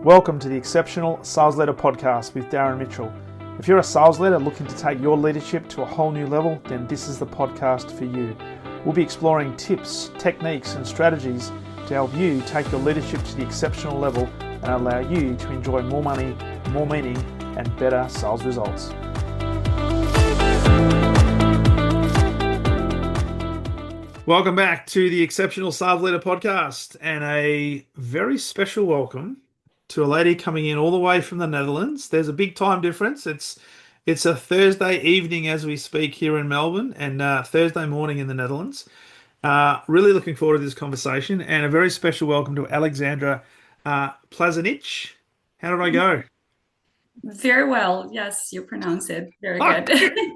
Welcome to the Exceptional Sales Leader Podcast with Darren Mitchell. If you're a sales leader looking to take your leadership to a whole new level, then this is the podcast for you. We'll be exploring tips, techniques, and strategies to help you take your leadership to the exceptional level and allow you to enjoy more money, more meaning, and better sales results. Welcome back to the Exceptional Sales Leader Podcast, and a very special welcome to a lady coming in all the way from the Netherlands. There's a big time difference. It's a Thursday evening as we speak here in Melbourne, and Thursday morning in the Netherlands. Really looking forward to this conversation, and a very special welcome to Aleksandra Plazinic. How did I go? Very well. Yes, you pronounce it very good.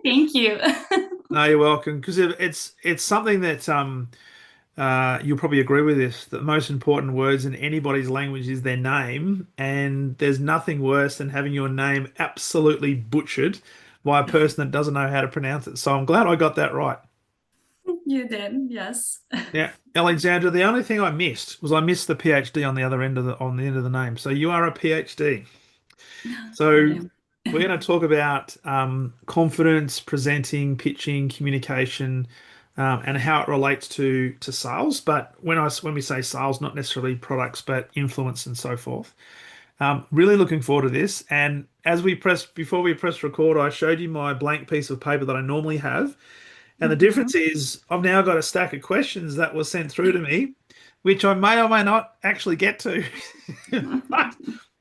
Thank you. No, you're welcome. Because it's something that you'll probably agree with this, that the most important words in anybody's language is their name, and there's nothing worse than having your name absolutely butchered by a person that doesn't know how to pronounce it. So I'm glad I got that right. You did, yes. Yeah, Aleksandra, the only thing I missed was the PhD on the other end of the name. So you are a PhD. So we're going to talk about confidence, presenting, pitching, communication, and how it relates to sales. But when we say sales, not necessarily products, but influence and so forth. Really looking forward to this. And before we press record, I showed you my blank piece of paper that I normally have. And the difference is I've now got a stack of questions that were sent through to me, which I may or may not actually get to. But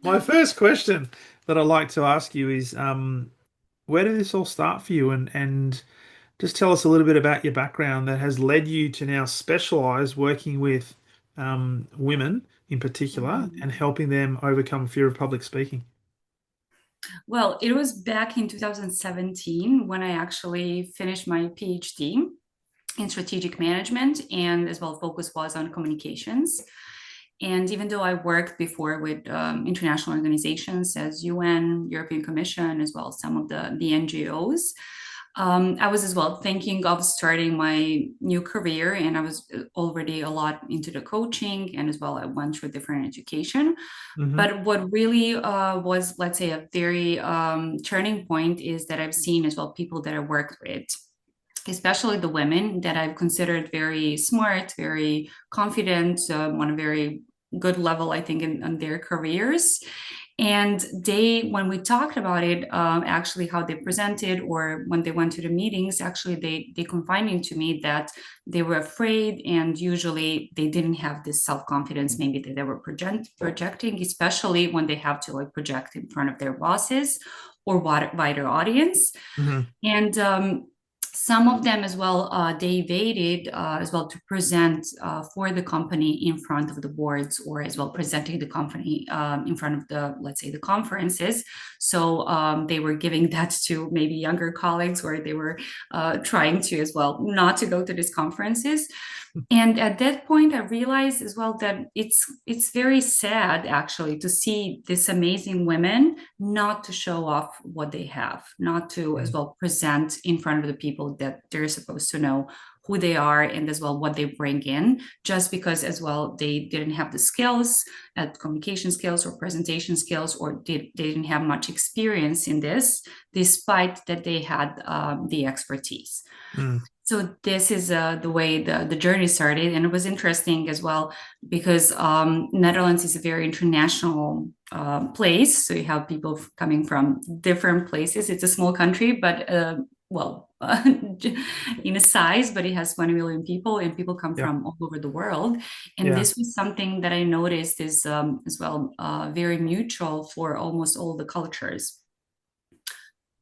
my first question that I'd like to ask you is, where did this all start for you? And just tell us a little bit about your background that has led you to now specialize working with women in particular and helping them overcome fear of public speaking. Well, it was back in 2017 when I actually finished my PhD in strategic management, and as well focus was on communications. And even though I worked before with international organizations as UN, European Commission, as well as some of the NGOs, I was as well thinking of starting my new career, and I was already a lot into the coaching, and as well I went through different education. But what really was, let's say, a very turning point is that I've seen as well people that I worked with, especially the women that I've considered very smart, very confident, on a very good level, I think, in their careers. And when we talked about it, actually how they presented, or when they went to the meetings, actually they confided to me that they were afraid, and usually they didn't have this self-confidence maybe that they were projecting, especially when they have to project in front of their bosses or wider audience. And some of them as well, they evaded as well to present for the company in front of the boards, or as well presenting the company in front of the, let's say, the conferences. So they were giving that to maybe younger colleagues, or they were trying to as well not to go to these conferences. And at that point, I realized as well that it's very sad actually to see these amazing women not to show off what they have, not to as well present in front of the people that they're supposed to know who they are, and as well what they bring in, just because as well they didn't have the skills, communication skills or presentation skills, or they didn't have much experience in this, despite that they had the expertise. So this is the way the journey started. And it was interesting as well, because Netherlands is a very international place. So you have people coming from different places. It's a small country, but in a size, but it has 20 million people, and people come from all over the world. And this was something that I noticed is as well very mutual for almost all the cultures.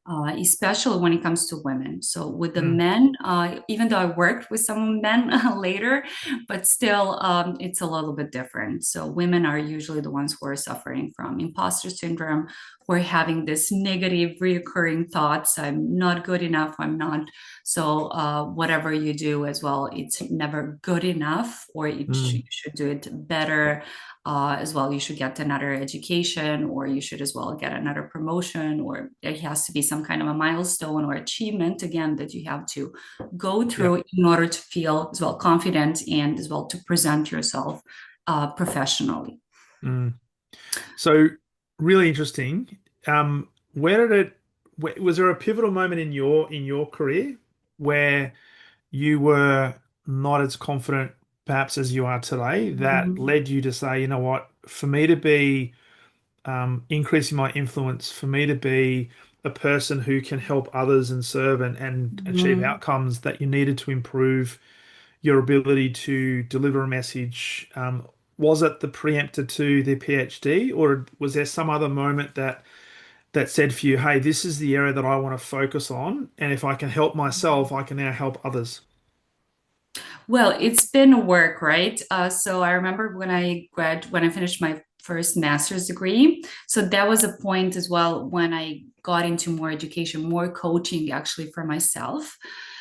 Especially when it comes to women. So with the men, even though I worked with some men later, but still it's a little bit different. So women are usually the ones who are suffering from imposter syndrome, who are having this negative reoccurring thoughts. I'm not good enough. I'm not. So whatever you do as well, it's never good enough, or you should do it better. As well, you should get another education, or you should as well get another promotion, or there has to be some kind of a milestone or achievement, again, that you have to go through in order to feel as well confident, and as well to present yourself professionally. So really interesting. Where did it, was there a pivotal moment in your career where you were not as confident perhaps as you are today that Mhm. led you to say, you know what, for me to be increasing my influence, for me to be a person who can help others and serve and achieve Mhm. outcomes, that you needed to improve your ability to deliver a message? Was it the preemptor to the PhD, or was there some other moment that said for you, hey, this is the area that I want to focus on, and if I can help myself, I can now help others? Well, it's been work, right? So I remember when I finished my first master's degree. So that was a point as well when I got into more education, more coaching actually for myself,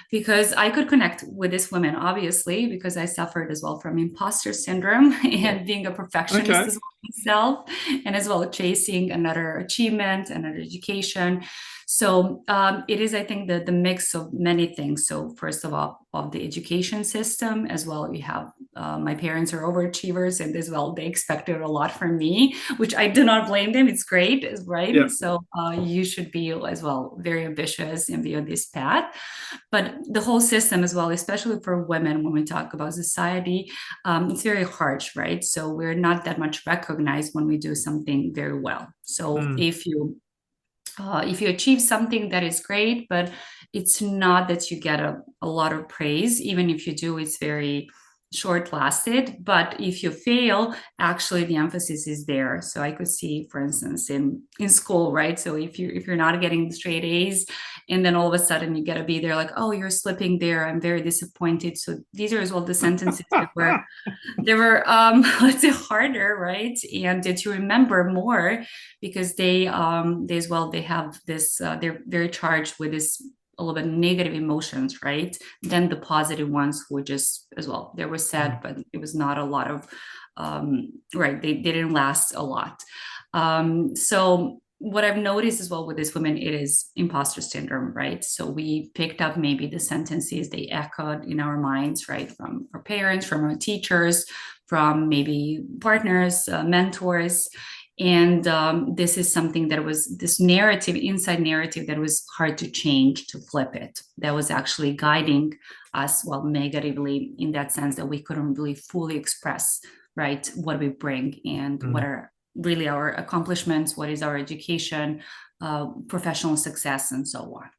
because I could connect with this women, obviously, because I suffered as well from imposter syndrome and being a perfectionist Okay. as well myself, and as well chasing another achievement, another education. So it is, I think, the mix of many things. So first of all, of the education system as well, we have my parents are overachievers, and as well they expected a lot from me, which I do not blame them. It's great, right? Yeah. So you should be as well very ambitious and be on this path. But the whole system as well, especially for women, when we talk about society, it's very harsh, right? So we're not that much recognized when we do something very well. So Mm, if you achieve something, that is great, but it's not that you get a lot of praise. Even if you do, it's very short lasted. But if you fail, actually the emphasis is there. So I could see, for instance, in school, right? So if you're not getting straight A's, and then all of a sudden you get a B, they're like, oh, you're slipping there, I'm very disappointed. So these are as well the sentences that were they were let's say harder, right? And that you remember more, because they as well they have this they're very charged with this a little bit negative emotions, right? Than the positive ones, who just as well they were sad, mm, but it was not a lot of right, they didn't last a lot. So what I've noticed as well with these women, it is imposter syndrome, right? So we picked up maybe the sentences they echoed in our minds, right, from our parents, from our teachers, from maybe partners, mentors. And this is something that was this narrative, inside narrative, that was hard to change, to flip it. That was actually guiding us, well, negatively, in that sense that we couldn't really fully express, right, what we bring and what mm, are really our accomplishments, what is our education, professional success, and so on.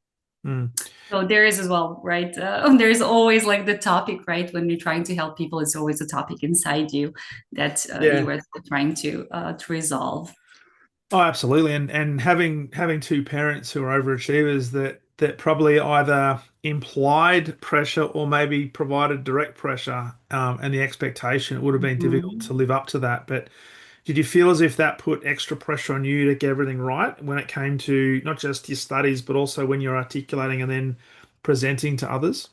mm. So there is as well, right? There is always like the topic, right? When you're trying to help people, it's always a topic inside you that Yeah. you are trying to resolve. Oh, absolutely. And having two parents who are overachievers that probably either implied pressure or maybe provided direct pressure, and the expectation, it would have been difficult to Mhm. live up to that. But did you feel as if that put extra pressure on you to get everything right when it came to not just your studies, but also when you're articulating and then presenting to others?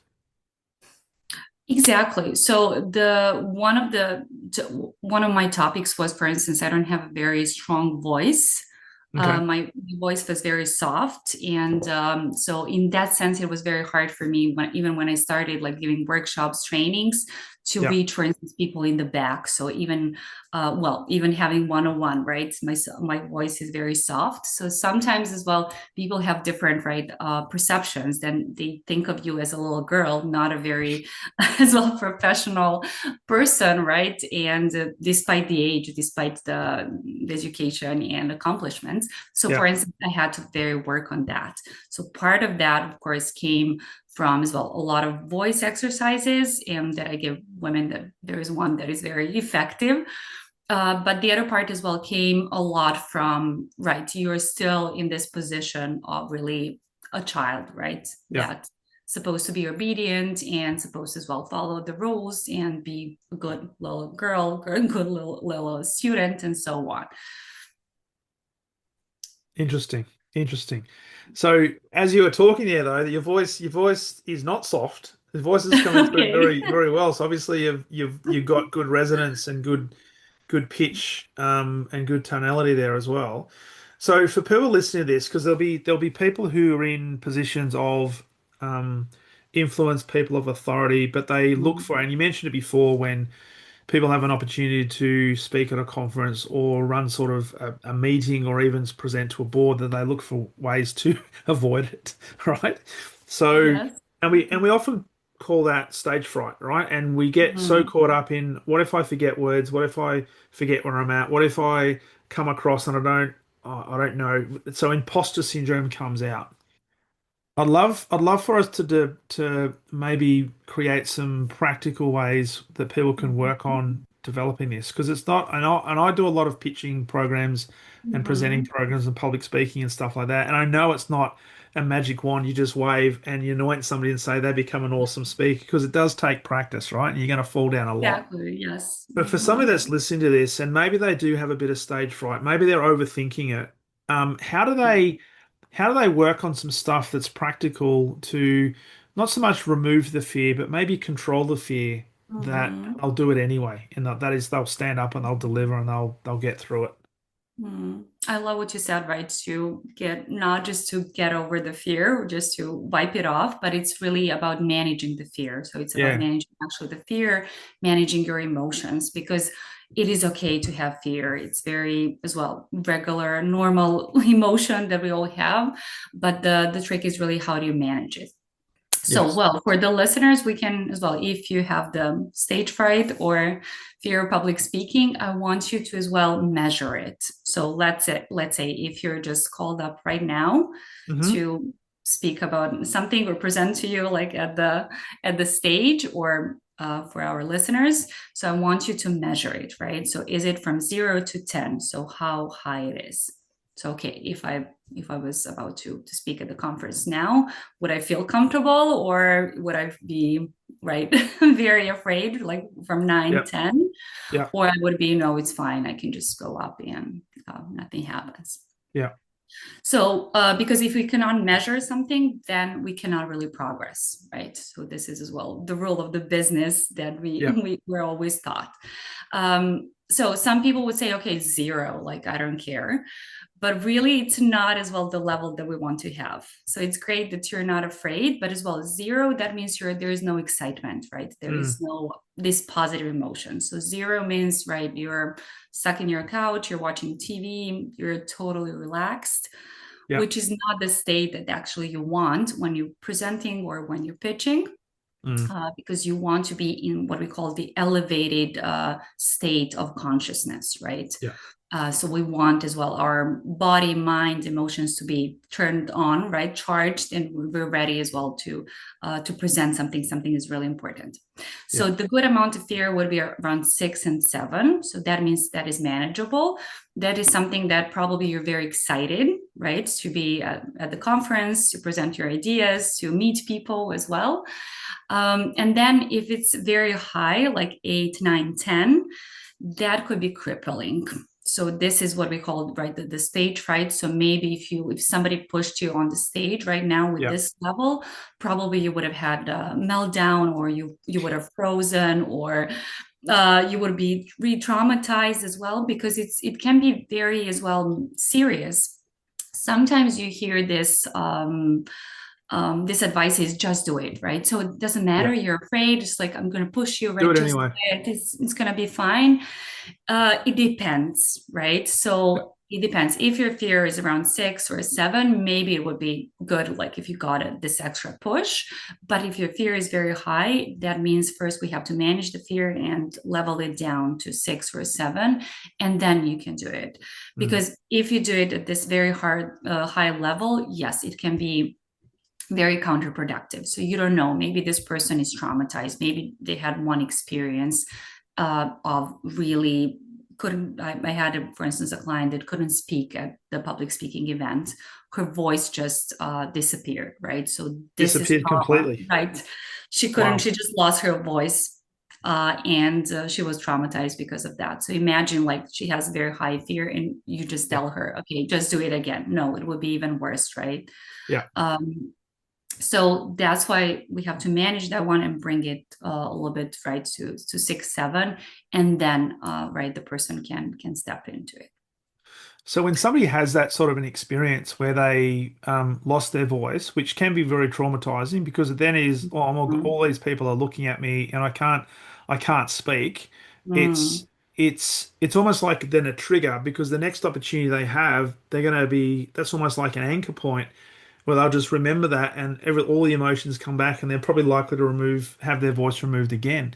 Exactly. So one of my topics was, for instance, I don't have a very strong voice. Okay. My voice was very soft, and so in that sense, it was very hard for me even when I started like giving workshops, trainings, to Yeah. reach, for instance, people in the back. So even well, even having one-on-one, right? My voice is very soft. So sometimes as well, people have different, right, perceptions. Then they think of you as a little girl, not a very as well professional person, right? And despite the age, despite the education and accomplishments. So for Yeah. instance, I had to very work on that. So part of that, of course, came from as well a lot of voice exercises, and that I give women. That there is one that is very effective. But the other part as well came a lot from, right, you're still in this position of really a child, right? Yeah. That supposed to be obedient and supposed to as well follow the rules and be a good little girl, good little student, and so on. Interesting. Interesting. So as you were talking there though, your voice is not soft. The voice is coming through Okay. very, very well. So obviously you've got good resonance and good pitch, and good tonality there as well. So for people listening to this, because there'll be people who are in positions of influence, people of authority, but they look for, and you mentioned it before, when people have an opportunity to speak at a conference or run sort of a meeting or even present to a board, that they look for ways to avoid it, right? So, Yes. and we often call that stage fright, right? And we get so Mhm. caught up in, what if I forget words? What if I forget where I'm at? What if I come across and I don't know. So imposter syndrome comes out. I'd love for us to maybe create some practical ways that people can work Mhm. on developing this, because it's not, and I do a lot of pitching programs and presenting Mhm. programs and public speaking and stuff like that. And I know it's not a magic wand you just wave and you anoint somebody and say they become an awesome speaker, because it does take practice, right? And you're going to fall down a lot. Exactly. Yes. But for Mhm. somebody that's listening to this and maybe they do have a bit of stage fright, maybe they're overthinking it, how do they work on some stuff that's practical to not so much remove the fear, but maybe control the fear, that Mhm. they'll do it anyway, and that is they'll stand up and they'll deliver and they'll get through it. I love what you said, right? To get not just to get over the fear, just to wipe it off, but it's really about managing the fear. So it's about Yeah. managing actually the fear, managing your emotions, because it is okay to have fear. It's very, as well, regular, normal emotion that we all have. But the trick is really how do you manage it? So, Yes. well, for the listeners, we can as well, if you have the stage fright or fear of public speaking, I want you to as well measure it. So let's say if you're just called up right now Hmm. to speak about something or present to you like at the stage or for our listeners. So I want you to measure it, right? So is it from 0 to 10? So how high it is. So okay, if I was about to speak at the conference now, would I feel comfortable or would I be right very afraid, like from nine, Yeah. 10? Yeah. Or I would be, no, it's fine. I can just go up and nothing happens. Yeah. So, because if we cannot measure something, then we cannot really progress, right? So this is as well the rule of the business that we, Yeah. we're always taught. So some people would say, okay, 0, like I don't care, but really it's not as well the level that we want to have. So it's great that you're not afraid, but as well 0, that means there is no excitement, right? There is Mm. no this positive emotion. So 0 means, right, you're stuck in your couch, you're watching TV, you're totally relaxed, Yeah. which is not the state that actually you want when you're presenting or when you're pitching. Mm. Because you want to be in what we call the elevated state of consciousness, right? Yeah. So we want as well our body, mind, emotions to be turned on, right, charged, and we're ready as well to present something. Something is really important. Yeah. So the good amount of fear would be around 6 and 7. So that means that is manageable. That is something that probably you're very excited, right, to be at the conference, to present your ideas, to meet people as well. And then if it's very high, like 8, 9, 10, that could be crippling. So this is what we call, right, the stage fright. So maybe if somebody pushed you on the stage right now with Yeah. this level, probably you would have had a meltdown, or you would have frozen, or you would be re-traumatized as well, because it can be very as well serious. Sometimes you hear this advice is just do it, right? So it doesn't matter, Yeah. you're afraid, it's like I'm going to push you, Do right? it Just anyway. do it, it's going to be fine. It depends, right? Yeah. So it depends. If your fear is around 6 or 7, maybe it would be good, like if you got this extra push. But if your fear is very high, that means first we have to manage the fear and level it down to 6 or 7, and then you can do it. Mm. Because if you do it at this very high level, yes, it can be very counterproductive. So you don't know, maybe this person is traumatized, maybe they had one experience of really couldn't. I had, for instance, a client that couldn't speak at the public speaking event. Her voice just disappeared, right? So this is Disappeared trauma, completely. right? She couldn't, Wow. she just lost her voice. And she was traumatized because of that. So imagine, like, she has very high fear and you just Yeah. tell her, okay, just do it again. No, it would be even worse, right? Yeah. um, so that's why we have to manage that one and bring it a little bit, right, to 6, 7, and then right, the person can step into it. So when somebody has that sort of an experience where they lost their voice, which can be very traumatizing, because it then is, oh, Mhm. all these people are looking at me and I can't speak. Mm. it's almost like then a trigger because the next opportunity they have, they're going to be that's almost like an anchor point where they'll just remember that and all the emotions come back and they're probably likely to have their voice removed again.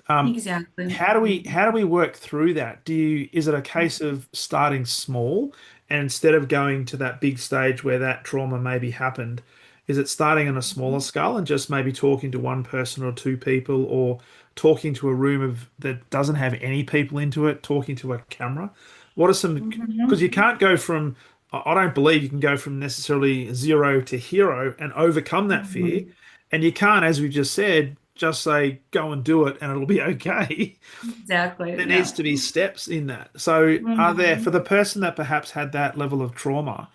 Exactly. How do we work through that? Is it a case of starting small and instead of going to that big stage where that trauma maybe happened, is it starting on a smaller scale and just maybe talking to one person or two people or talking to a room that doesn't have any people into it, talking to a camera? What are some, because Mhm. you can't go from, I don't believe you can go from necessarily zero to hero and overcome that fear. Mhm. And you can't, as we just said, just say, go and do it and it'll be okay. Exactly. There needs Yeah. to be steps in that. So, for Mhm. the person that perhaps had that level of trauma,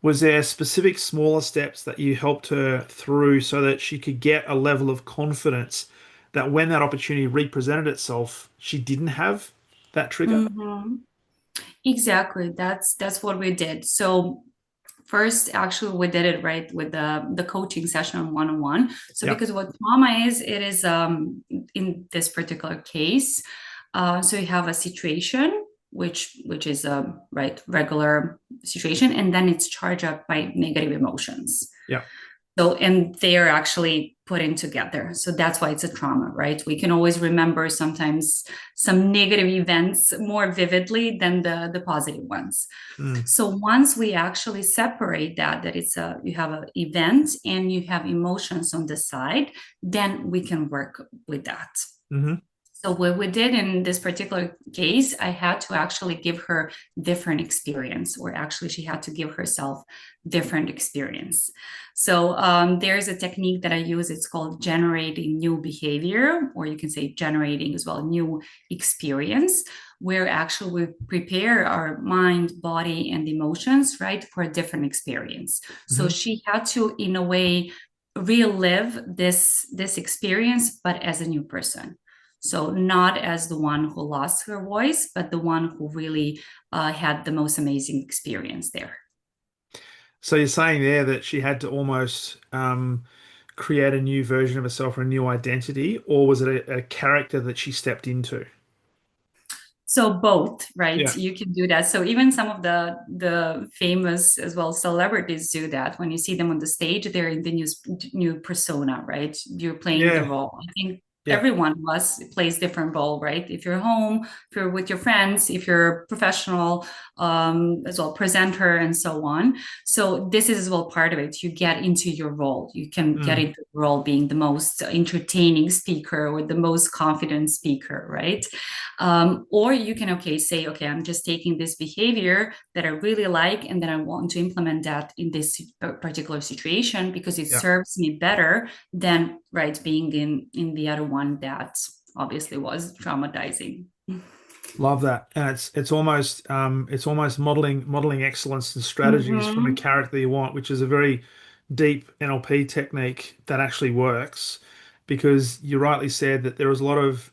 was there specific smaller steps that you helped her through so that she could get a level of confidence that when that opportunity represented itself, she didn't have that trigger? Mhm. Exactly. That's what we did. So first, actually, we did it right with the coaching session on one-on-one. So Yeah. because what trauma is, it is in this particular case. So you have a situation which is a right regular situation, and then it's charged up by negative emotions. Yeah. So, and they're actually put in together. So that's why it's a trauma, right? We can always remember sometimes some negative events more vividly than the positive ones. Mm. So once we actually separate that you have an event and you have emotions on the side, then we can work with that. Hmm. So what we did in this particular case, I had to actually give her different experience, or actually she had to give herself different experience. So there's a technique that I use. It's called generating new behavior, or you can say generating as well new experience, where actually we prepare our mind, body, and emotions right for a different experience. So Hmm. she had to, in a way, relive this experience, but as a new person. So not as the one who lost her voice, but the one who really had the most amazing experience there. So you're saying there that she had to almost create a new version of herself or a new identity, or was it a character that she stepped into? So both, right? Yeah. You can do that. So even some of the famous as well celebrities do that. When you see them on the stage, they're in the new persona, right? You're playing the Yeah. role. I think Yeah. everyone of us plays different role, right? If you're home, if you're with your friends, if you're professional, as well presenter and so on. So this is as well part of it. You get into your role. You can get Mm. into the role being the most entertaining speaker or the most confident speaker, right? Or you can, okay, say, okay, I'm just taking this behavior that I really like, and then I want to implement that in this particular situation because it Yeah. serves me better than, right, being in the other one that obviously was traumatizing. Love that. And it's almost modeling excellence and strategies from a Mm-hmm. character you want, which is a very deep NLP technique that actually works because you rightly said that there is a lot of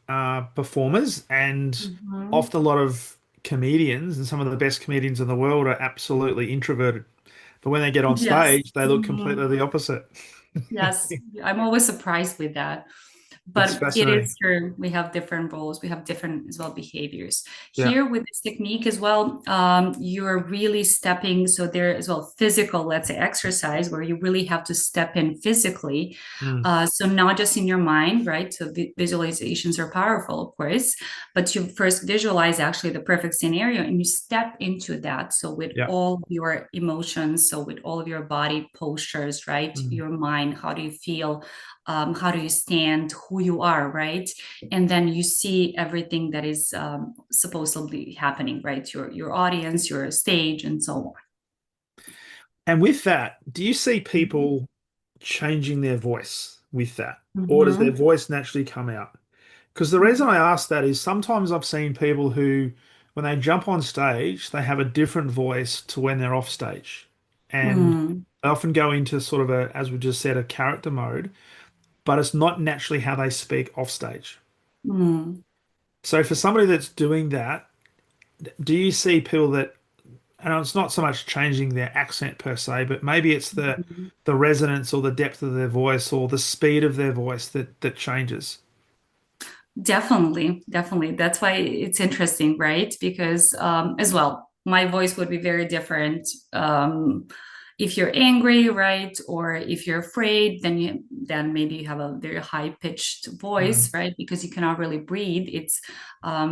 performers and Mm-hmm. often a lot of comedians, and some of the best comedians in the world are absolutely introverted. But when they get on Yes. stage, they look completely Mhm. the opposite. Yes. I'm always surprised with that. It's But it fascinating. is true. We have different roles. We have different as well behaviors. Yeah. Here with this technique as well, you're really stepping. So there as well physical, let's say exercise, where you really have to step in physically. Mm. So not just in your mind, right? So visualizations are powerful, of course, but you first visualize actually the perfect scenario and you step into that. So with Yeah. all your emotions, so with all of your body postures, right? Mm. Your mind, how do you feel? How do you stand, who you are, right? And then you see everything that is supposedly happening, right? Your audience, your stage, and so And with that, do you see on. people changing their voice with that? Or does their Mhm. voice naturally come out? Because the reason Mhm. I ask that is sometimes I've seen people who, when they jump on stage, they have a different voice to when they're off stage. And Mm. they often go into sort of a, as we just said, a character mode, but it's not naturally how they speak off stage. Mm. So for somebody that's doing that, do you see people that, and it's not so much changing their accent per se, but maybe it's Mhm. the resonance or the depth of their voice or the speed of their voice that changes. Definitely, definitely. That's why it's interesting, right? Because as well, my voice would be very different. If you're angry, right, or if you're afraid, then maybe you have a very high pitched Mm. voice, right? Because you cannot really breathe. It's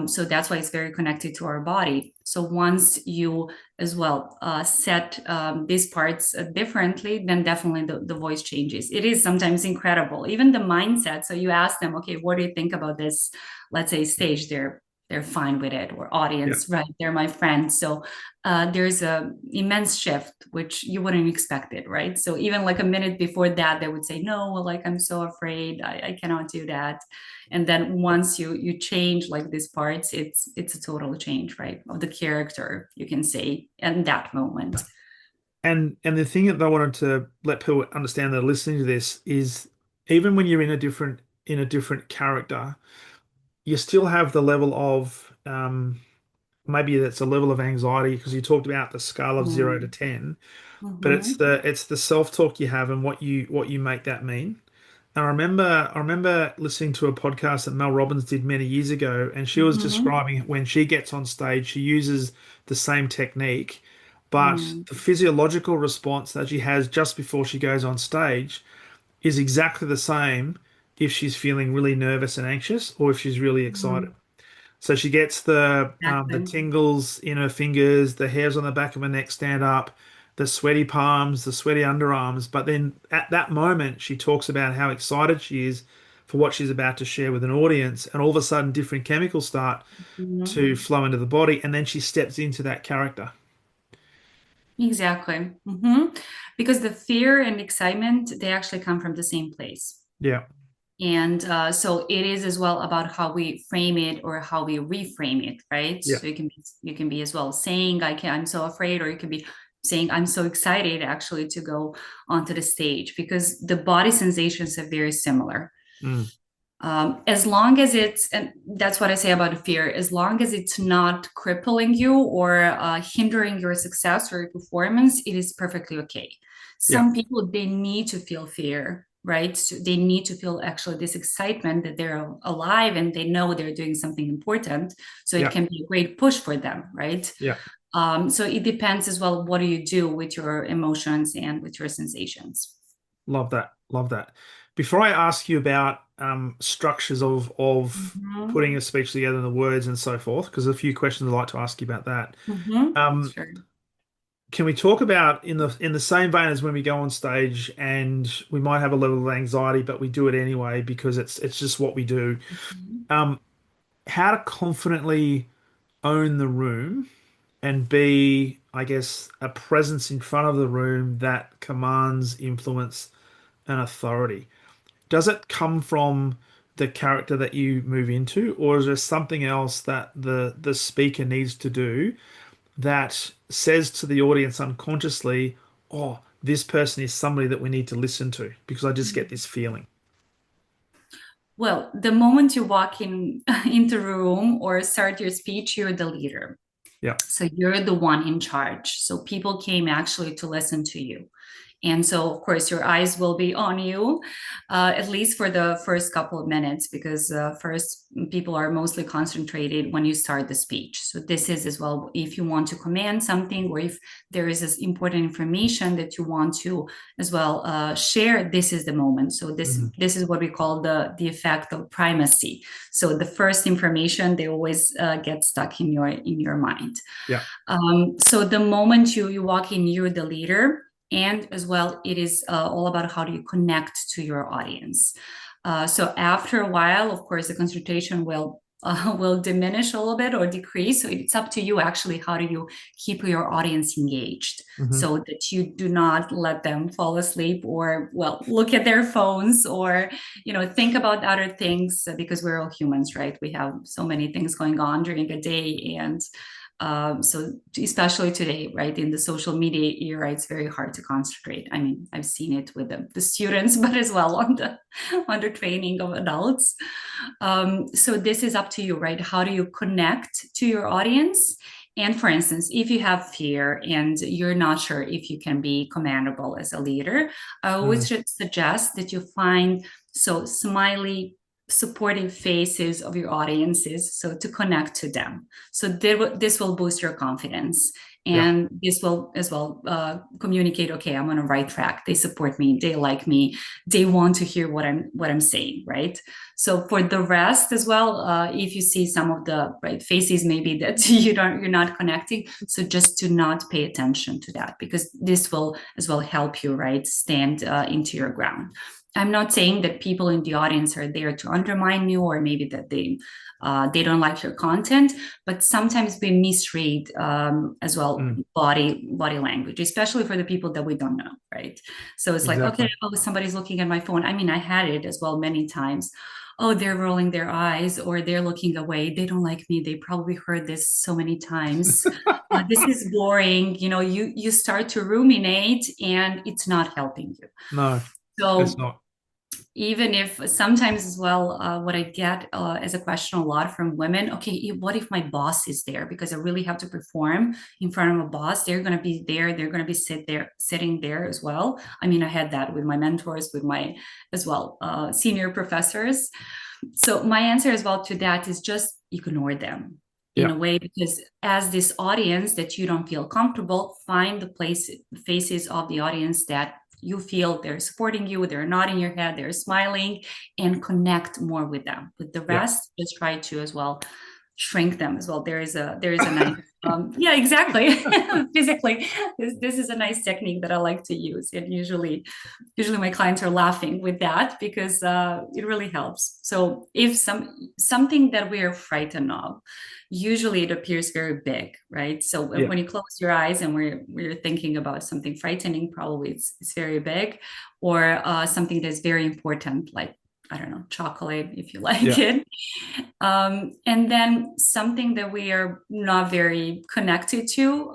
so that's why it's very connected to our body. So once you as well set these parts differently, then definitely the voice changes. It is sometimes incredible, even the mindset. So you ask them, okay, what do you think about this, let's say, stage? They're fine with it, or Yeah. audience, right? They're my friends. So there's a immense shift which you wouldn't expect it, right? So even like a minute before that they would say no, like I'm so afraid, I cannot do that. And then once you change like these parts, it's a total change, right, of the character, you can say, in that moment. And the thing that I wanted to let people understand that are listening to this is even when you're in a different character, you still have the level of maybe that's a level of anxiety because you talked about the scale of 0 to 10, but Mm-hmm. it's the self-talk you have and what you make that mean. And I remember listening to a podcast that Mel Robbins did many years ago, and she was Mm-hmm. describing when she gets on stage, she uses the same technique, but Mm-hmm. the physiological response that she has just before she goes on stage is exactly the same if she's feeling really nervous and anxious or if she's really excited. So she gets the Exactly. tingles in her fingers, the hairs on the back of her neck stand up, the sweaty palms, the sweaty underarms. But then at that moment, she talks about how excited she is for what she's about to share with an audience, and all of a sudden, different chemicals start Mhm. to flow into the body, and then she steps into that character. Exactly. Hmm. Because the fear and excitement, they actually come from the same place. Yeah, And so it is as well about how we frame it or how we reframe it, right? yeah. So you can be as well saying I'm so afraid, or you can be saying I'm so excited actually to go onto the stage, because the body sensations are very similar. Mm, As long as it's, and that's what I say about fear, as long as it's not crippling you or hindering your success or your performance, it is perfectly okay. yeah, Some people, they need to feel fear, right? So they need to feel actually this excitement that they're alive and they know they're doing something important. So it yeah, can be a great push for them, right? yeah. So it depends as well. What do you do with your emotions and with your sensations? Love that. Love that. Before I ask you about structures of Hmm. putting a speech together, the words and so forth, because a few questions I'd like to ask you about that. Hmm. Um, Sure. can we talk about in the same vein as when we go on stage and we might have a level of anxiety, but we do it anyway because it's just what we do. Mhm. Um, how to confidently own the room and be, I guess, a presence in front of the room that commands influence and authority. Does it come from the character that you move into, or is there something else that the speaker needs to do that says to the audience unconsciously, "Oh, this person is somebody that we need to listen to because I just get this feeling." Well, the moment you walk in into a room or start your speech, you're the leader. Yeah. So you're the one in charge. So people came actually to listen to you. And so, of course, your eyes will be on you, at least for the first couple of minutes, because first people are mostly concentrated when you start the speech. So this is as well, if you want to command something, or if there is this important information that you want to as well share, this is the moment. So this Hmm. this is what we call the effect of primacy. So the first information, they always get stuck in your mind. Yeah. So the moment you walk in, you're the leader, and as well, it is all about how do you connect to your audience. So after a while, of course, the concentration will diminish a little bit or decrease. So it's up to you actually. How do you keep your audience engaged Hmm. so that you do not let them fall asleep or look at their phones or think about other things, because we're all humans, right? We have so many things going on during a day, and so especially today, right, in the social media era, it's very hard to concentrate. I mean, I've seen it with the students, but as well on the training of adults. So this is up to you, right? How do you connect to your audience? And for instance, if you have fear and you're not sure if you can be commandable as a leader, I always Mm. should suggest that you find so smiley supportive faces of your audiences, so to connect to them. So this will boost your confidence, Yeah. and this will as well communicate, okay, I'm on a right track, they support me, they like me, they want to hear what I'm saying, right? So for the rest as well, if you see some of the right faces maybe that you're not connecting, so just do not pay attention to that, because this will as well help you, right, stand into your ground. I'm not saying that people in the audience are there to undermine you, or maybe that they don't like your content, but sometimes we misread as well body language, especially for the people that we don't know, right? So it's like, okay, oh, somebody's looking at my phone. I mean, I had it as well many times. Oh, they're rolling their eyes, or they're looking away. They don't like me. They probably heard this so many times. This is boring. You know, you start to ruminate, and it's not helping you. No, it's So not. even if sometimes as well, what I get as a question a lot from women, okay, what if my boss is there? Because I really have to perform in front of a boss. They're going to be there. They're going to be sitting there as well. I mean, I had that with my mentors, with my as well senior professors. So my answer as well to that is just ignore them in a way, because as this audience that you don't feel comfortable, find the faces of the audience that you feel they're supporting you, they're nodding your head, they're smiling, and connect more with them. With the rest, just try to as well shrink them as well. There is a nice yeah, exactly. Physically, this is a nice technique that I like to use, and usually my clients are laughing with that, because it really helps. So if something that we are frightened of, usually it appears very big, right? So when you close your eyes and we're thinking about something frightening, probably it's very big, or something that's very important, like, I don't know, chocolate, if you like it. And then something that we are not very connected to,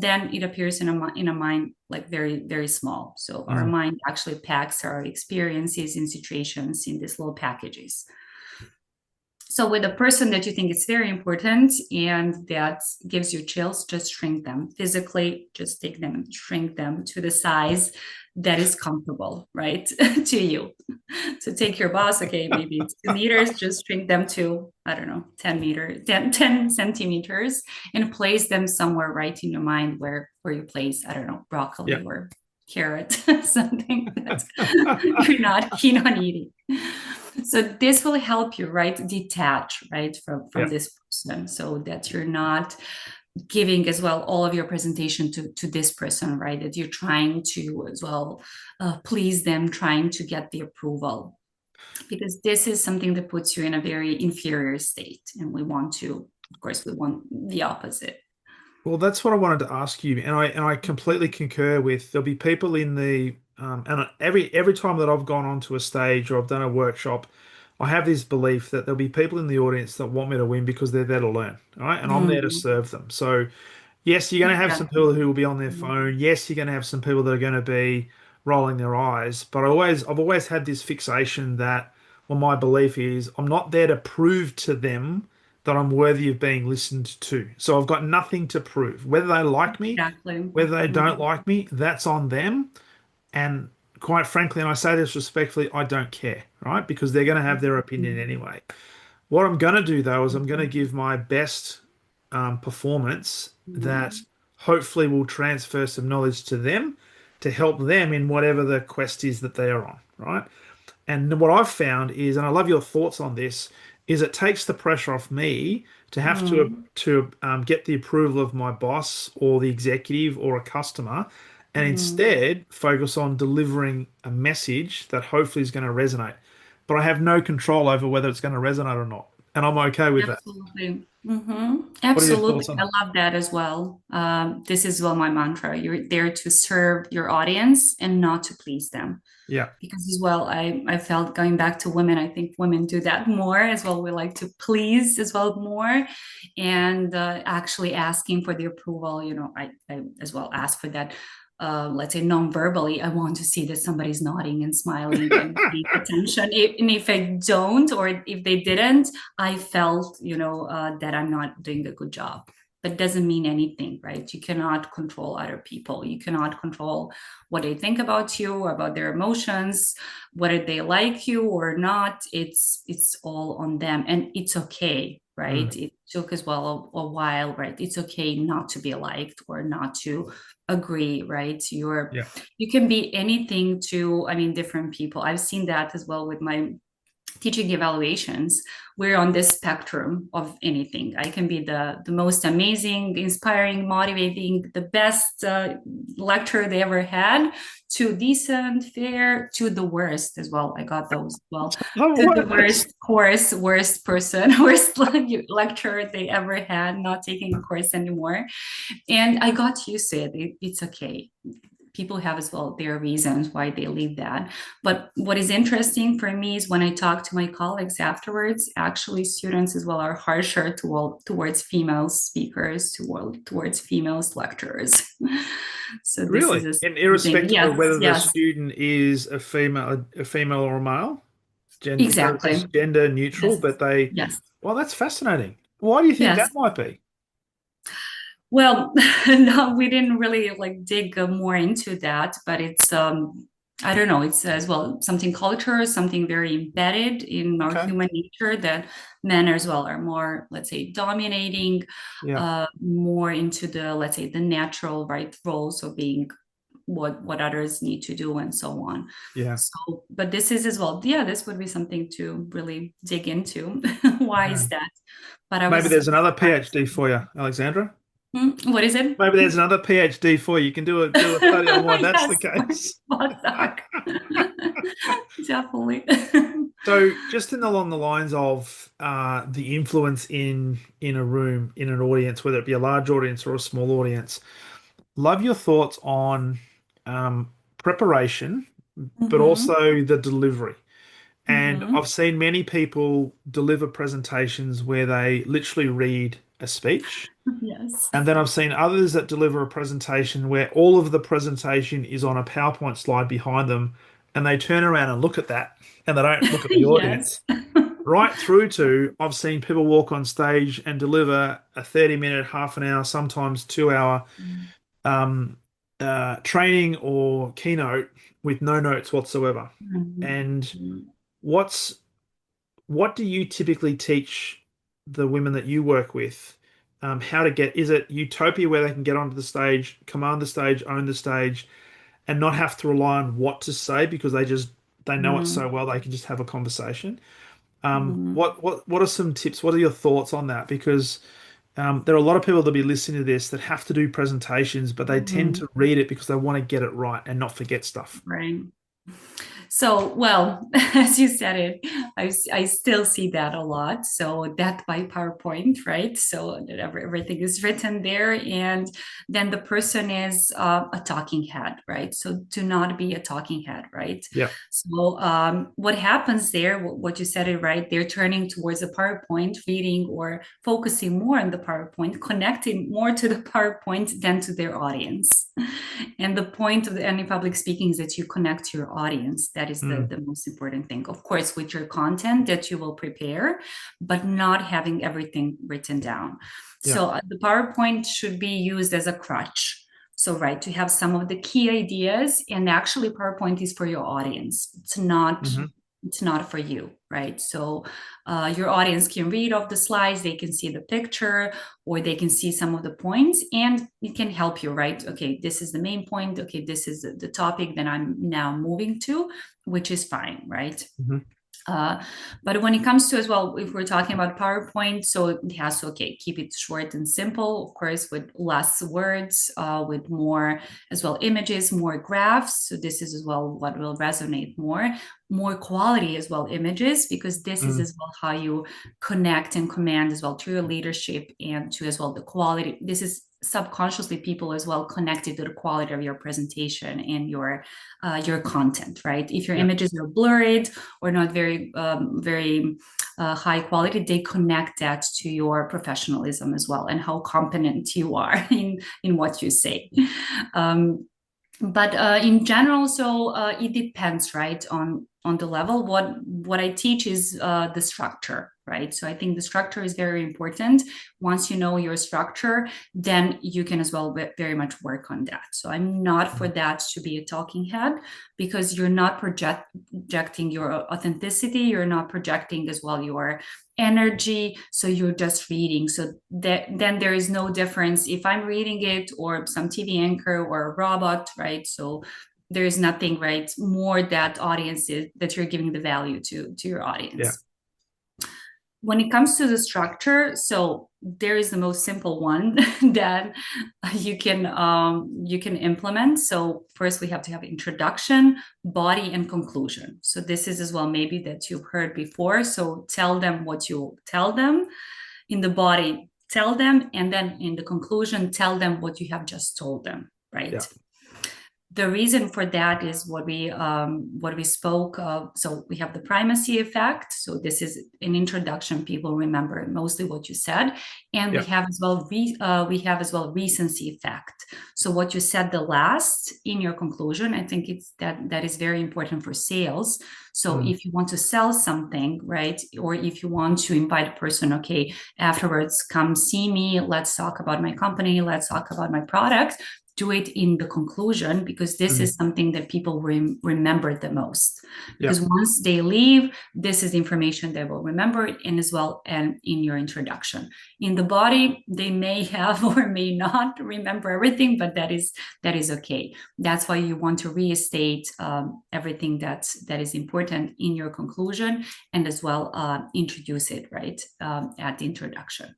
then it appears in a mind like very, very small. So our mind actually packs our experiences in situations in these little packages. So with a person that you think is very important and that gives you chills, just shrink them physically, just take them and shrink them to the size that is comfortable, right, to you. So take your boss, okay, maybe it's 2 meters, just shrink them to, I don't know, 10 centimeters, and place them somewhere right in your mind where you place, I don't know, broccoli or carrot, something that you're not keen on eating. So this will help you, right, detach, right, from this person, so that you're not giving as well all of your presentation to this person, right, that you're trying to as well please them, trying to get the approval, because this is something that puts you in a very inferior state, and we want the opposite. Well, that's what I wanted to ask you, and I completely concur with. There'll be people in the and every time that I've gone onto a stage or I've done a workshop, I have this belief that there'll be people in the audience that want me to win because they're there to learn, all right? And I'm there to serve them. So yes, you're going to have some people who will be on their phone. Yes, you're going to have some people that are going to be rolling their eyes. But I've always had this fixation that, well, my belief is I'm not there to prove to them that I'm worthy of being listened to. So I've got nothing to prove. Whether they like me, whether they don't like me, that's on them. And quite frankly, and I say this respectfully, I don't care, right? Because they're going to have their opinion anyway. What I'm going to do though is I'm going to give my best performance that hopefully will transfer some knowledge to them to help them in whatever the quest is that they are on, right? And what I've found is, and I love your thoughts on this, is it takes the pressure off me to have to get the approval of my boss or the executive or a customer, and instead focus on delivering a message that hopefully is going to resonate. But I have no control over whether it's going to resonate or not, and I'm okay with that. Absolutely. What are your Absolutely. thoughts on I that? love that as well. This is well my mantra. You're there to serve your audience and not to please them. Yeah. Because as well, I felt, going back to women, I think women do that more as well. We like to please as well more, and actually asking for the approval. You know, I as well ask for that. Let's say non-verbally, I want to see that somebody's nodding and smiling and paying attention. And if I don't, or if they didn't, I felt, that I'm not doing a good job. but doesn't mean anything, right? You cannot control other people. You cannot control what they think about you, about their emotions, whether they like you or not. It's all on them, and it's okay, right? It took as well a while, right? It's okay not to be liked or not to agree, right? You can be anything to, I mean, different people. I've seen that as well with my teaching evaluations. We're on this spectrum of anything. I can be the most amazing, inspiring, motivating, the best lecturer they ever had, to decent, fair, to the worst as well. I got those as well. To the worst course, worst person, worst lecturer they ever had, not taking a course anymore. And I got used to it. It's okay. People have as well their reasons why they leave that. But what is interesting for me is when I talk to my colleagues afterwards, actually students as well are harsher towards female speakers, towards female lecturers. So this Really? is And irrespective yes, of whether the yes, student is a female or a male, exactly. it's gender neutral, Yes, but they, yes, well, that's fascinating. Why do you think that yes. might be? Well, no, we didn't really like dig more into that, but it's I don't know, it's as well something culture, something very embedded in our Okay. human nature, that men as well are more, let's say, dominating, Yeah. more into the, let's say, the natural right roles of being what others need to do and so on. Yeah. So, but this is as well, yeah, this would be something to really dig into. Why Yeah. is that? But I Maybe was there's another PhD for you, Alexandra. what is it? Maybe there's another PhD for you. You can do a study on why that's the Yes, case. postdoc. Definitely. So, just along the lines of the influence in a room, in an audience, whether it be a large audience or a small audience, love your thoughts on preparation, but Mm-hmm. also the delivery. And Mm-hmm. I've seen many people deliver presentations where they literally read a speech. Yes. And then I've seen others that deliver a presentation where all of the presentation is on a PowerPoint slide behind them, and they turn around and look at that, and they don't look at the Yes. audience. Right through to, I've seen people walk on stage and deliver a 30-minute, half an hour, sometimes 2 hour um, training or keynote with no notes whatsoever. And Mm-hmm. what's what do you typically teach the women that you work with? How to get, is it utopia where they can get onto the stage, command the stage, own the stage, and not have to rely on what to say because they know it so well they can just have a conversation? Mm-hmm. What are some tips? What are your thoughts on that? Because there are a lot of people that be listening to this that have to do presentations, but they tend Mm-hmm. to read it because they want to get it right and not forget stuff. Right. So, well, as you said it, I still see that a lot. So that by PowerPoint, right? So that everything is written there, and then the person is a talking head, right? So do not be a talking head, right? Yeah. So what happens there? What you said it right? They're turning towards the PowerPoint, reading or focusing more on the PowerPoint, connecting more to the PowerPoint than to their audience. And the point of any public speaking is that you connect to your audience. That is the most important thing. Of course, with your content that you will prepare, but not having everything written down. Yeah. So the PowerPoint should be used as a crutch. So, right, to have some of the key ideas, and actually PowerPoint is for your audience. Hmm. It's not for you, right? So your audience can read off the slides, they can see the picture, or they can see some of the points, and it can help you, right? Okay, this is the main point. Okay, this is the topic that I'm now moving to, which is fine, right? Hmm. But when it comes to as well, if we're talking about PowerPoint, so it has to, okay, keep it short and simple, of course, with less words, with more as well images, more graphs. So this is as well what will resonate more quality as well images, because this is as well how you connect and command as well to your leadership and to as well the quality. This is subconsciously people as well connected to the quality of your presentation and your content, right? If your Yeah. images are blurred or not very high quality, they connect that to your professionalism as well and how competent you are in what you say. But in general, so it depends, right, on on the level. What I teach is the structure, right? So I think the structure is very important. Once you know your structure, then you can as well very much work on that. So I'm not for that to be a talking head, because you're not projecting your authenticity, you're not projecting as well your energy, so you're just reading. So then there is no difference if I'm reading it or some TV anchor or a robot, right? So there is nothing, right, more that audience is that you're giving the value to your audience. When it comes to the structure, so there is the most simple one that you can implement. So first we have to have introduction, body, and conclusion. So this is as well maybe that you've heard before. So tell them what you tell them. In the body, tell them, and then in the conclusion, tell them what you have just told them, right? Yeah. The reason for that is what we spoke of. So we have the primacy effect. So this is an introduction. People remember mostly what you said, and we have as well recency effect. So what you said the last in your conclusion, I think it's that is very important for sales. So if you want to sell something, right, or if you want to invite a person, okay, afterwards, come see me. Let's talk about my company. Let's talk about my product. Do it in the conclusion, because this is something that people remember the most. Because once they leave, this is information they will remember, and as well and in your introduction. In the body, they may have or may not remember everything, but that is okay. That's why you want to restate everything that is important in your conclusion, and as well introduce it right at the introduction.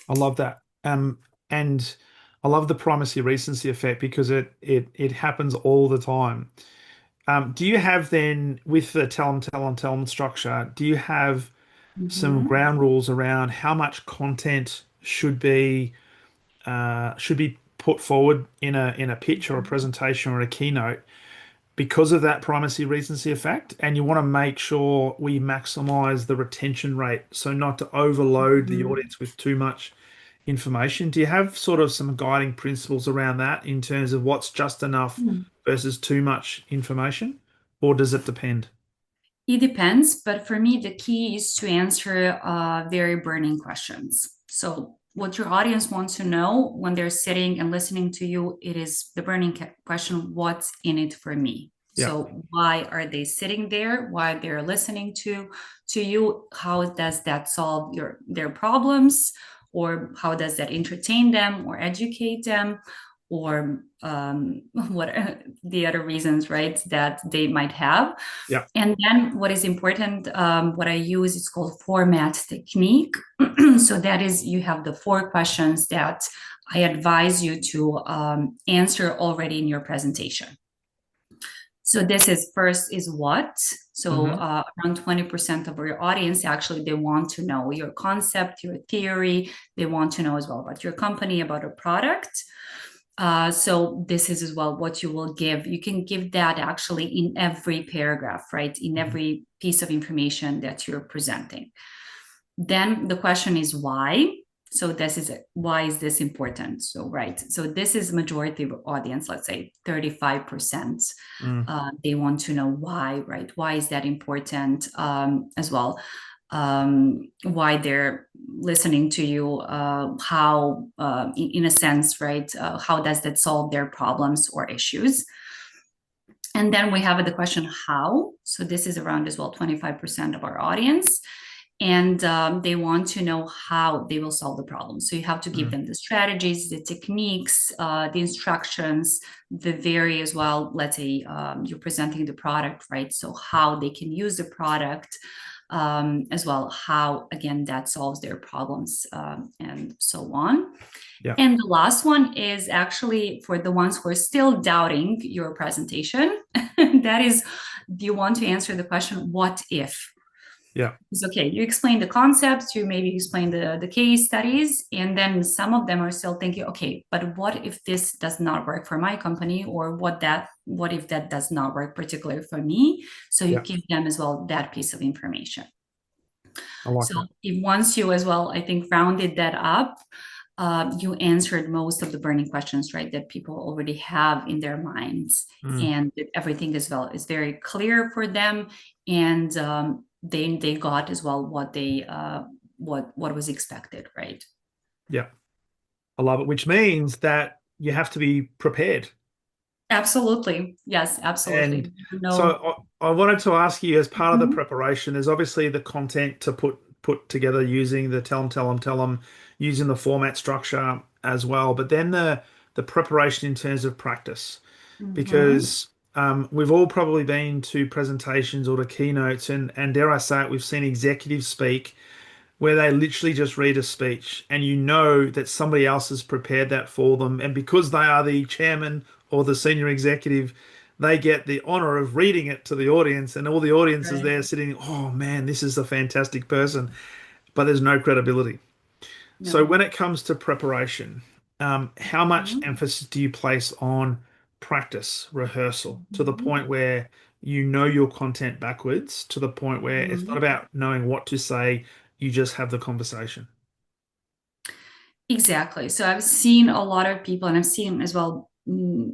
I love that. And I love the primacy recency effect, because it happens all the time. Do you have then, with the tell them structure, do you have some ground rules around how much content should be put forward in a pitch or a presentation or a keynote, because of that primacy recency effect? And you want to make sure we maximize the retention rate, so not to overload the audience with too much information. Do you have sort of some guiding principles around that, in terms of what's just enough versus too much information, or does it depend? It depends, but for me, the key is to answer very burning questions. So what your audience wants to know when they're sitting and listening to you, it is the burning question: what's in it for me? So why are they sitting there? Why they're listening to you? How does that solve their problems? Or how does that entertain them or educate them? Or what are the other reasons, right, that they might have? And then what is important, what I use is called format technique. So that is, you have the 4 questions that I advise you to answer already in your presentation. So this is first is what. So around 20% of your audience, actually, they want to know your concept, your theory. They want to know as well about your company, about a product. So this is as well what you will give. You can give that actually in every paragraph, right? In every piece of information that you're presenting. Then the question is why. So this is why is this important? So right. So this is majority of audience, let's say 35%. They want to know why, right? Why is that important as well? Why they're listening to you, how, in a sense, right? How does that solve their problems or issues? And then we have the question how. So this is around as well 25% of our audience. And they want to know how they will solve the problem. So you have to give them the strategies, the techniques, the instructions, the very as well, let's say you're presenting the product, right? So how they can use the product, as well, how, again, that solves their problems, and so on. And the last one is actually for the ones who are still doubting your presentation. That is, do you want to answer the question, what if? It's okay. You explain the concepts, you maybe explain the case studies, and then some of them are still thinking, okay, but what if this does not work for my company, or what if that does not work particularly for me? So you give them as well that piece of information. I like so that. if once you as well, I think, rounded that up, you answered most of the burning questions, right, that people already have in their minds, and everything as well is very clear for them, and they got as well what they what was expected, right? Yeah, I love it, which means that you have to be prepared. Absolutely. Yes, absolutely. And No. so I wanted to ask you, as part of the Mhm. preparation, there's obviously the content to put together using the tell them, using the format structure as well, but then the preparation in terms of practice, Mhm. because we've all probably been to presentations or to keynotes, and dare I say it, we've seen executives speak where they literally just read a speech and you know that somebody else has prepared that for them. And because they are the chairman or the senior executive, they get the honor of reading it to the audience, and all the audience is Right. there sitting, oh man, this is a fantastic person, but there's no credibility. So No. when it comes to preparation, how much Mhm. emphasis do you place on practice, rehearsal, to the Mhm. point where you know your content backwards, to the point where it's not Mhm. about knowing what to say, you just have the conversation? Exactly. So I've seen a lot of people, and I've seen as well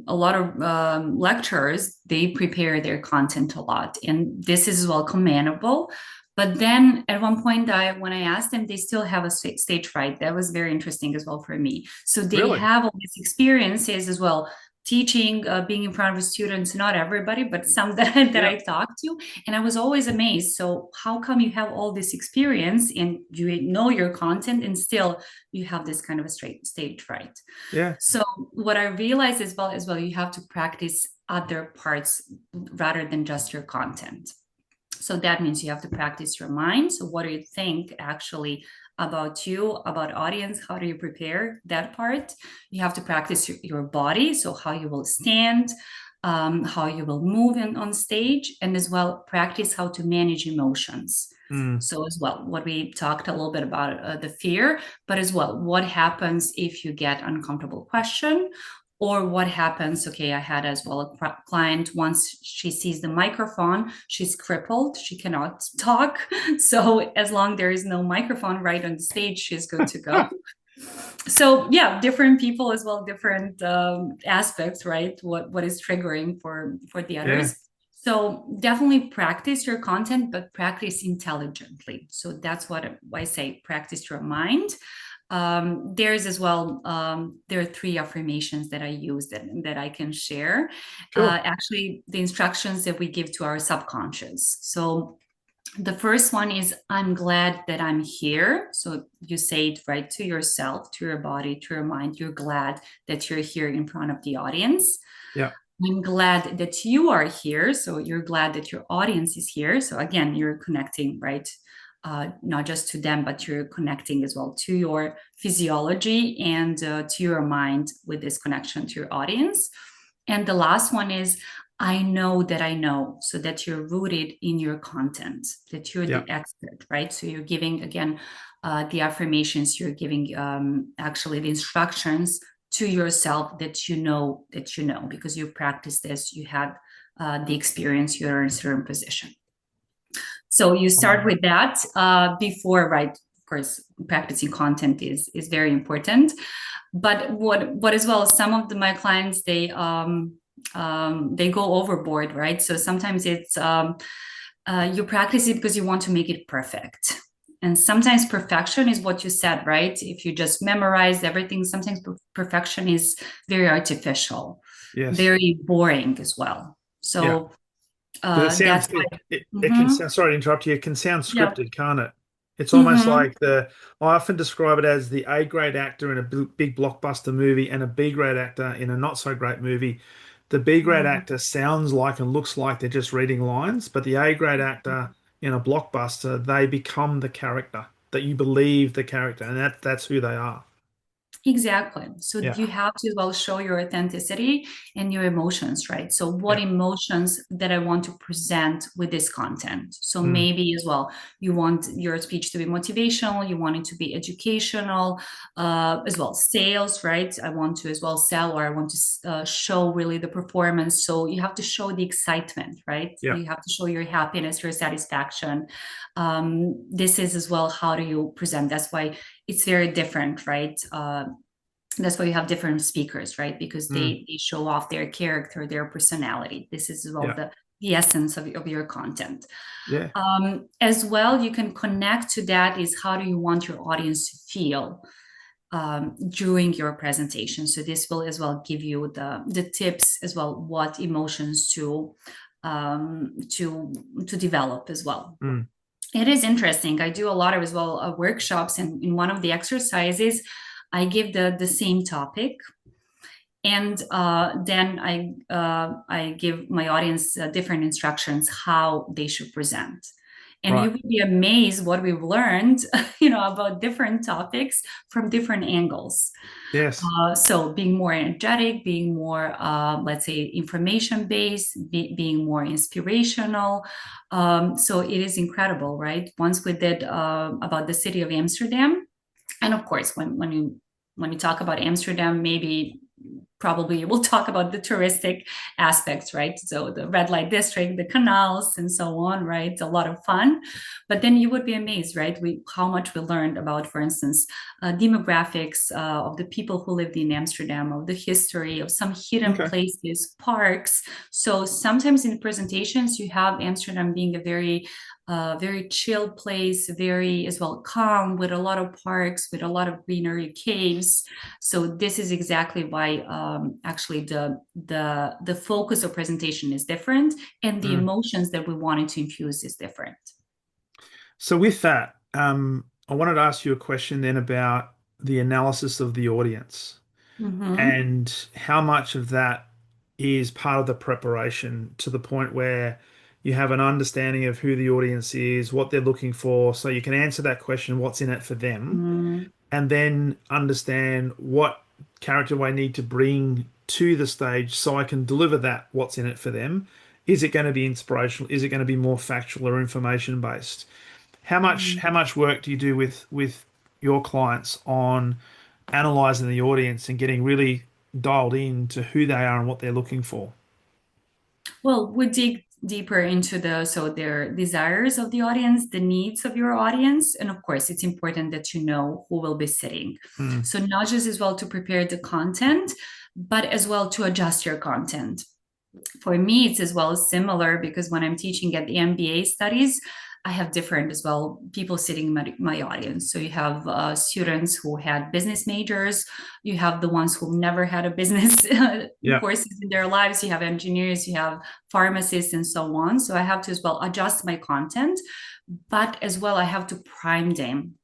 a lot of lecturers, they prepare their content a lot. And this is as well commendable. But then at one point, when I asked them, they still have a stage fright. That was very interesting as well for me. So they Really? have all these experiences as well, teaching, being in front of students, not everybody, but some that Yeah. I talked to. And I was always amazed. So how come you have all this experience and you know your content and still you have this kind of a straight stage fright? Yeah. So what I realized as well, you have to practice other parts rather than just your content. So that means you have to practice your mind. So what do you think actually about you, about audience? How do you prepare that part? You have to practice your body. So how you will stand, how you will move on stage, and as well practice how to manage emotions. Mm, So as well, what we talked a little bit about the fear, but as well, what happens if you get uncomfortable question, or what happens, okay, I had as well a client, once she sees the microphone, she's crippled, she cannot talk. So as long there is no microphone right on the stage, she's good to go. So yeah, different people as well, different aspects, right? What is triggering for the yeah. others. So definitely practice your content, but practice intelligently. So that's what I say, practice your mind. There's as well, there are 3 affirmations that I use that I can share. Sure. Actually, the instructions that we give to our subconscious. So the first one is, I'm glad that I'm here. So you say it right to yourself, to your body, to your mind. You're glad that you're here in front of the audience. Yeah. I'm glad that you are here. So you're glad that your audience is here. So again, you're connecting, right? Not just to them, but you're connecting as well to your physiology and to your mind with this connection to your audience. And the last one is, I know that I know, so that you're rooted in your content, that you're Yeah. the expert, right? So you're giving, again, the affirmations, you're giving actually the instructions to yourself that you know, because you practiced this, you had the experience, you're in a certain position. So you I love start it. with that before, right? Of course, practicing content is very important. But what as well, some of my clients, they go overboard, right? So sometimes it's you practice it because you want to make it perfect. And sometimes perfection is what you said, right? If you just memorize everything, sometimes perfection is very artificial, Yes. very boring as well. Yeah. So Because it that's sounds why. it can Mhm. sound, sorry to interrupt you, it can sound Yeah. scripted, can't it? It's almost Hmm. like I often describe it as the A grade actor in a big blockbuster movie and a B grade actor in a not so great movie. The B grade actor sounds like and looks like they're just reading lines, but the A grade actor in a blockbuster, they become the character that you believe the character, and that's who they are. Exactly. So Yeah. you have to well show your authenticity and your emotions, right? So what Yeah. emotions that I want to present with this content? So Mm. maybe as well, you want your speech to be motivational, you want it to be educational, as well sales, right? I want to as well sell, or I want to show really the performance. So you have to show the excitement, right? Yeah. You have to show your happiness, your satisfaction. This is as well, how do you present? That's why it's very different, right? That's why you have different speakers, right? Because Mm, they show off their character, their personality. This is as well yeah. the essence of your content. Yeah. As well, you can connect to that is how do you want your audience to feel during your presentation. So this will as well give you the tips as well, what emotions to develop as well. Mm, It is interesting. I do a lot of as well workshops, and in one of the exercises, I give the same topic, and then I give my audience different instructions how they should present. And right. you would be amazed what we've learned, about different topics from different angles. Yes. So being more energetic, being more, let's say, information based, being more inspirational. So it is incredible, right? Once we did about the city of Amsterdam, and of course, when you talk about Amsterdam, maybe probably we'll talk about the touristic aspects, right? So the red light district, the canals, and so on, right? It's a lot of fun. But then you would be amazed, right? How much we learned about, for instance, demographics of the people who lived in Amsterdam, of the history of some hidden Okay. places, parks. So sometimes in the presentations, you have Amsterdam being a very chill place, very as well calm, with a lot of parks, with a lot of greenery, caves. So this is exactly why actually the focus of presentation is different, and the Mm. emotions that we wanted to infuse is different. So with that, I wanted to ask you a question then about the analysis of the audience Mm-hmm. and how much of that is part of the preparation to the point where you have an understanding of who the audience is, what they're looking for, so you can answer that question, what's in it for them, Mm, and then understand what character I need to bring to the stage so I can deliver that, what's in it for them. Is it going to be inspirational? Is it going to be more factual or information based? How mm. much work do you do with your clients on analyzing the audience and getting really dialed in to who they are and what they're looking for? Well, we dig deeper into their desires of the audience, the needs of your audience, and of course, it's important that you know who will be sitting. Mm, So not just as well to prepare the content, but as well to adjust your content. For me, it's as well similar because when I'm teaching at the MBA studies, I have different as well people sitting in my audience. So you have students who had business majors, you have the ones who never had a business yeah. courses in their lives, you have engineers, you have pharmacists, and so on. So I have to as well adjust my content, but as well I have to prime them,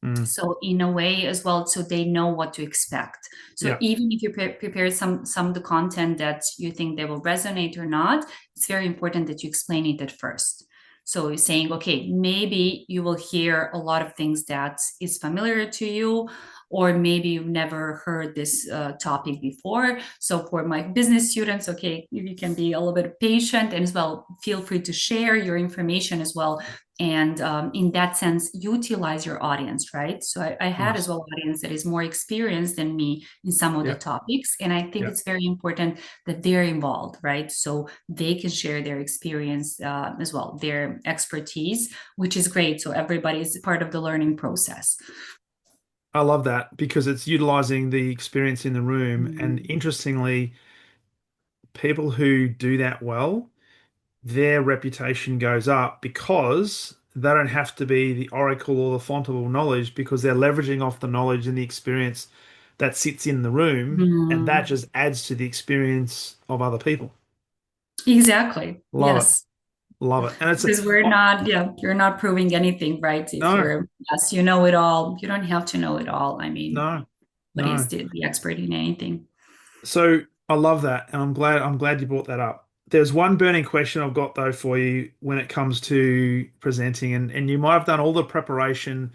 Mm, so in a way as well, so they know what to expect. So yeah. even if you prepare some of the content that you think they will resonate or not, it's very important that you explain it at first. So you're saying, okay, maybe you will hear a lot of things that is familiar to you, or maybe you've never heard this topic before. So for my business students, okay, you can be a little bit patient, and as well feel free to share your information as well, and in that sense utilize your audience, right? So I had as Nice. well audience that is more experienced than me in some of the Yeah. topics, and I think Yeah. it's very important that they're involved, right? So they can share their experience as well, their expertise, which is great, so everybody is part of the learning process. I love that because it's utilizing the experience in the room. And Mm. interestingly, people who do that well, their reputation goes up because they don't have to be the oracle or the font of all knowledge because they're leveraging off the knowledge and the experience that sits in the room, and that Mm. just adds to the experience of other people. Exactly, Love it. yes. Love it. And it's Because we're oh, not, yeah, you're not proving anything, right? If no, you're, yes, you know it all, you don't have to know it all. I mean, no, but is no. the expert in anything? So I love that, and I'm glad you brought that up. There's one burning question I've got though for you when it comes to presenting, and you might have done all the preparation.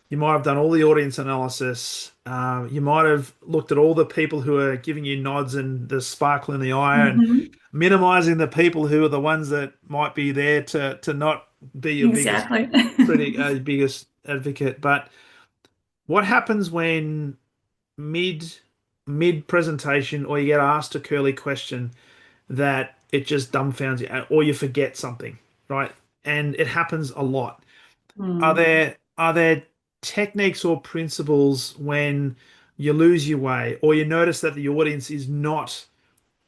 You might have done all the audience analysis. You might have looked at all the people who are giving you nods and the sparkle in the eye, and Mhm. minimizing the people who are the ones that might be there to not be your biggest Exactly. critic, biggest advocate. But what happens when mid mid presentation, or you get asked a curly question that it just dumbfounds you, or you forget something, right? And it happens a lot. Are Hmm. there techniques or principles when you lose your way or you notice that the audience is not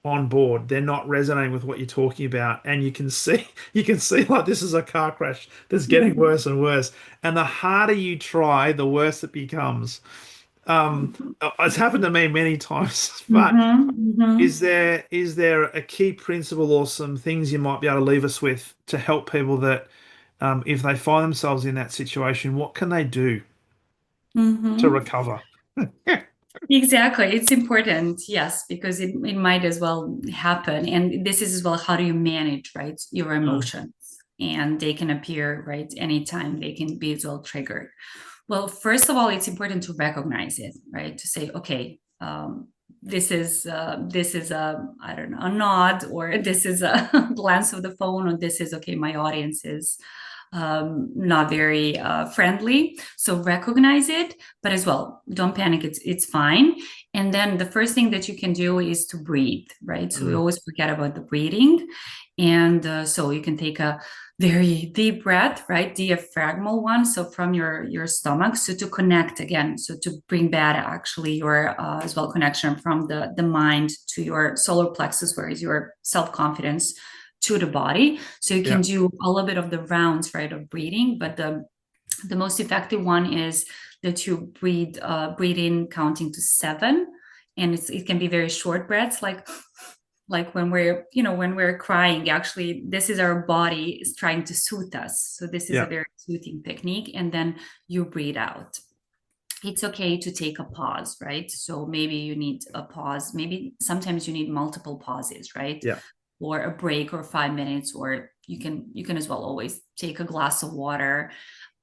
on board, they're not resonating with what you're talking about, and you can see like this is a car crash that's getting worse and worse, and the harder you try, the worse it becomes. It's happened to me many times. But is Mhm. there a key principle or some things you might be able to leave us with to help people that if they find themselves in that situation, what can they do to Mhm. recover? Exactly. It's important, yes, because it might as well happen. And this is as well, how do you manage, right, your Mm, emotions? And they can appear, right, anytime they can be as well triggered. Well, first of all, it's important to recognize it, right? To say, okay, this is a, I don't know, a nod, or this is a glance of the phone, or this is okay, my audience is not very friendly. So recognize it, but as well, don't panic. It's fine. And then the first thing that you can do is to breathe, right? So we mm, always forget about the breathing, and so you can take a very deep breath, right? Diaphragmal one. So from your stomach, so to connect again, so to bring back actually your as well connection from the mind to your solar plexus, where is your self confidence to the body. So you yeah, can do a little bit of the rounds, right, of breathing, but the most effective one is that you breathe in counting to seven, and it can be very short breaths, like when we're when we're crying. Actually, this is our body is trying to soothe us, so this is a yeah, very soothing technique. And then you breathe out. It's okay to take a pause, right? So maybe you need a pause, maybe sometimes you need multiple pauses, right? yeah, Or a break, or 5 minutes, or you can as well always take a glass of water.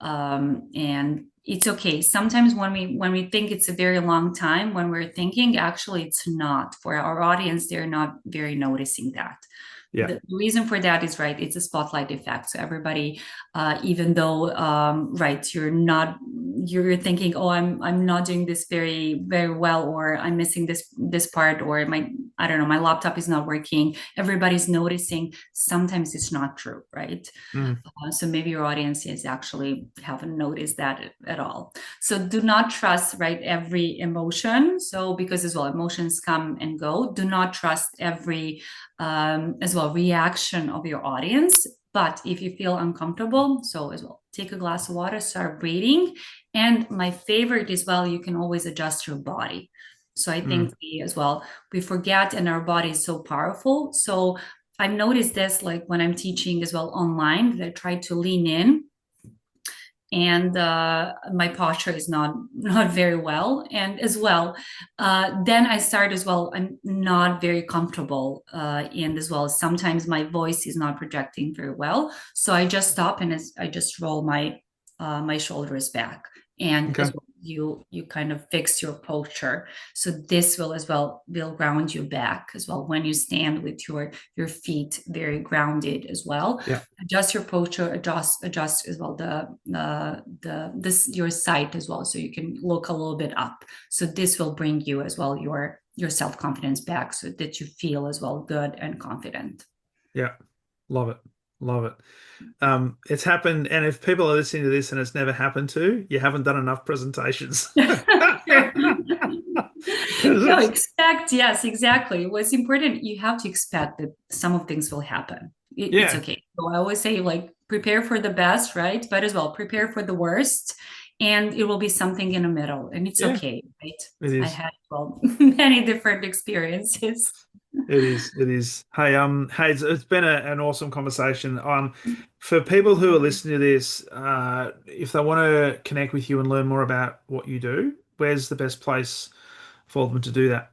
And it's okay. Sometimes when we think it's a very long time, when we're thinking, actually it's not. For our audience, they're not very noticing that. yeah, The reason for that is, right, it's a spotlight effect. So everybody, even though right, you're thinking, oh, I'm not doing this very very well, or I'm missing this part, or my, I don't know, my laptop is not working, everybody's noticing. Sometimes it's not true, right? mm, So maybe your audiences actually haven't noticed that at all. So do not trust, right, every emotion. So because as well, emotions come and go. Do not trust every as well reaction of your audience. But if you feel uncomfortable, so as well, take a glass of water, start breathing. And my favorite as well, you can always adjust your body. So I mm. think as well, we forget, and our body is so powerful. So I've noticed this, like when I'm teaching as well online, that I try to lean in, and my posture is not very well. And as well, then I start as well, I'm not very comfortable, and as well, sometimes my voice is not projecting very well. So I just stop, and I just roll my shoulders back, and Okay. as well, you kind of fix your posture. So this will as well will ground you back as well, when you stand with your feet very grounded as well. Yeah. Adjust your posture, adjust as well the this your sight as well, so you can look a little bit up. So this will bring you as well your self-confidence back, so that you feel as well good and confident. Yeah. Love it. Love it. It's happened, and if people are listening to this and it's never happened to, you haven't done enough presentations. Because No, it's expect, yes, exactly. What's important, you have to expect that some of things will happen. It's yeah, okay. So I always say, like, prepare for the best, right? But as well, prepare for the worst, and it will be something in the middle, and it's yeah, okay, right? it I is. had, well, many different experiences. It is. It is. Hey, it's been an awesome conversation. For people who are listening to this, if they want to connect with you and learn more about what you do, where's the best place for them to do that?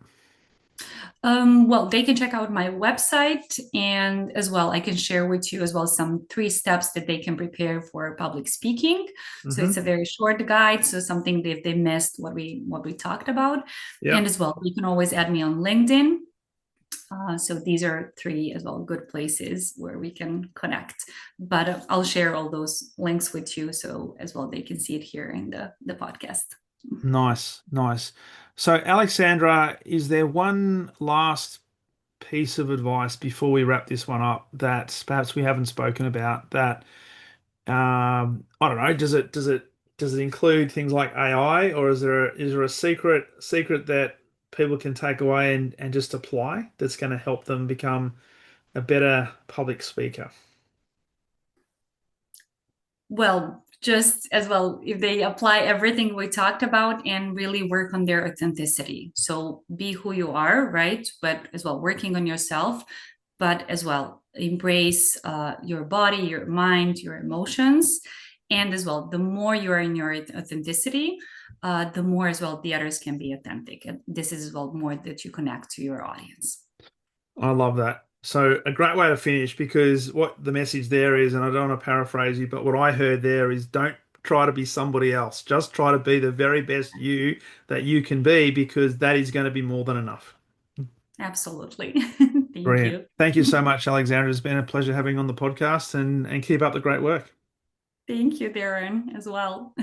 Well, they can check out my website, and as well, I can share with you as well some 3 steps that they can prepare for public speaking. So Mm-hmm. it's a very short guide, so something that if they missed what we talked about. Yeah. And as well, you can always add me on LinkedIn. So these are 3 as well good places where we can connect. But I'll share all those links with you, so as well they can see it here in the podcast. Nice, nice. So, Alexandra, is there one last piece of advice before we wrap this one up that perhaps we haven't spoken about that I don't know, does it does it include things like AI, or is there a secret that people can take away and just apply that's going to help them become a better public speaker? Well, just as well, if they apply everything we talked about and really work on their authenticity. So be who you are, right? But as well, working on yourself, but as well, embrace your body, your mind, your emotions. And as well, the more you are in your authenticity, the more as well the others can be authentic. And this is as well more that you connect to your audience. I love that. So a great way to finish, because what the message there is, and I don't want to paraphrase you, but what I heard there is don't try to be somebody else. Just try to be the very best you that you can be, because that is going to be more than enough. Absolutely. Thank Brilliant. you. Thank you so much, Aleksandra. It's been a pleasure having you on the podcast, and keep up the great work. Thank you, Darren, as well.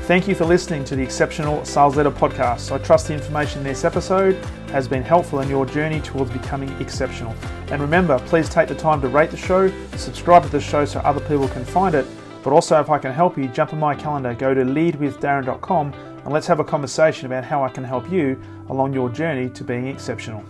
Thank you for listening to the Exceptional Sales Leader podcast. I trust the information in this episode has been helpful in your journey towards becoming exceptional. And remember, please take the time to rate the show, subscribe to the show so other people can find it. But also, if I can help you, jump on my calendar, go to leadwithdarren.com, and let's have a conversation about how I can help you along your journey to being exceptional.